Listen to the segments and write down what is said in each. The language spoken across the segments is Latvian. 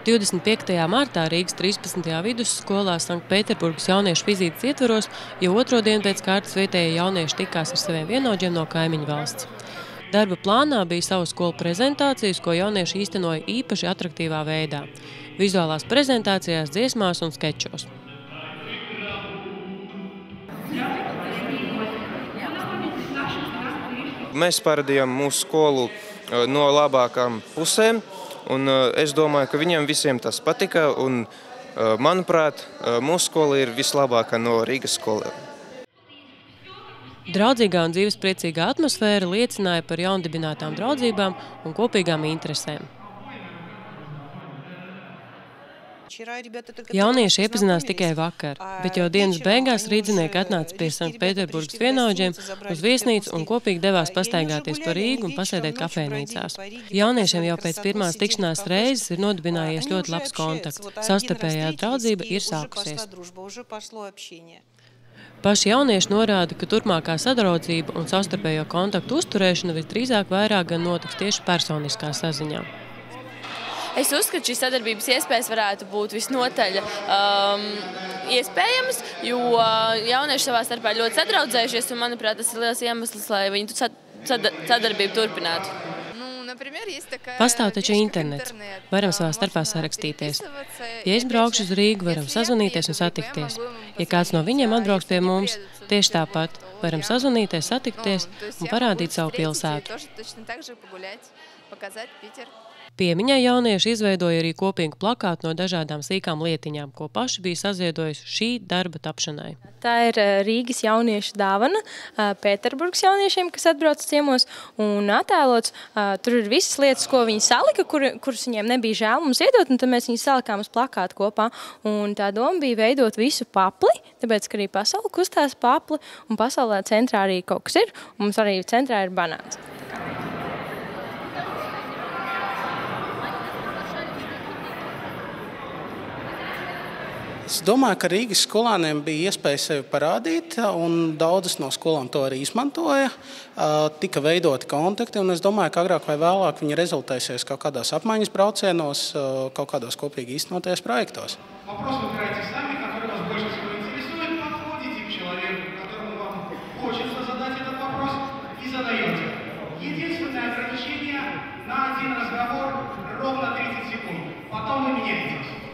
25. martā Rīgas 13. vidusskolā Sanktpēterburgas jauniešu vizītes ietvaros jau otro dienu pēc kārtas vietējie jaunieši tikās ar saviem vienaudžiem no kaimiņu valsts. Darba plānā bija savu skolu prezentācijas, ko jaunieši īstenoja īpaši atraktīvā veidā – vizuālās prezentācijās, dziesmās un skečos. Mēs parādījām mūsu skolu no labākām pusēm, un es domāju, ka viņiem visiem tas patika, un, manuprāt, mūsu skola ir vislabākā no Rīgas skolām. Draudzīgā un dzīvespriecīgā atmosfēra liecināja par jaundibinātām draudzībām un kopīgām interesēm. Jaunieši iepazinās tikai vakar, bet jau dienas beigās rīdzinieki atnāca pie Sanktpēterburgas vienaudžiem uz viesnīcu un kopīgi devās pastaigāties pa Rīgu un pasēdēt kafejnīcās. Jauniešiem jau pēc pirmās tikšanās reizes ir nodibinājies ļoti labs kontakts. Savstarpējā draudzība ir sākusies. Paši jaunieši norāda, ka turpmākā sadraudzība un savstarpējo kontaktu uzturēšana visdrīzāk vairāk gan notiks tieši personiskā saziņā. Es uzskatu, šīs sadarbības iespējas varētu būt visnotaļ iespējamas, jo jaunieši savā starpā ļoti sadraudzējušies, un, manuprāt, tas ir liels iemesls, lai viņu sadarbību turpinātu. Pastāv taču internets. Varam savā starpā sarakstīties. Ja es braukšu uz Rīgu, varam sazvanīties un satikties. Ja kāds no viņiem atbrauks pie mums, tieši tāpat varam sazvanīties, satikties un parādīt savu pilsētu. Piemiņai jaunieši izveidoja arī kopīgu plakātu no dažādām sīkām lietiņām, ko paši bija saziedojuši šī darba tapšanai. Tā ir Rīgas jauniešu dāvana Pēterburgas jauniešiem, kas atbrauc ciemos, un attēlots. Tur ir visas lietas, ko viņi salika, kuras viņiem nebija žēl mums iedot, un tad mēs viņus salikām uz plakātu kopā. Un tā doma bija veidot visu papli, tāpēc, ka arī pasaule kustās papli, un pasaulē centrā arī kaut kas ir, un mums arī centrā ir banāns. Es domāju, ka Rīgas skolāniem bija iespēja sevi parādīt, un daudzas no skolām to arī izmantoja. Tika veidoti kontakti, un es domāju, ka agrāk vai vēlāk viņi rezultēsies kaut kādās apmaiņas braucienos, kaut kādos kopīgi īstenotajos projektos.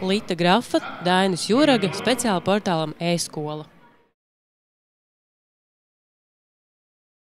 Lita Grafa, Dainis Jūraga, speciāli portālam e-skola.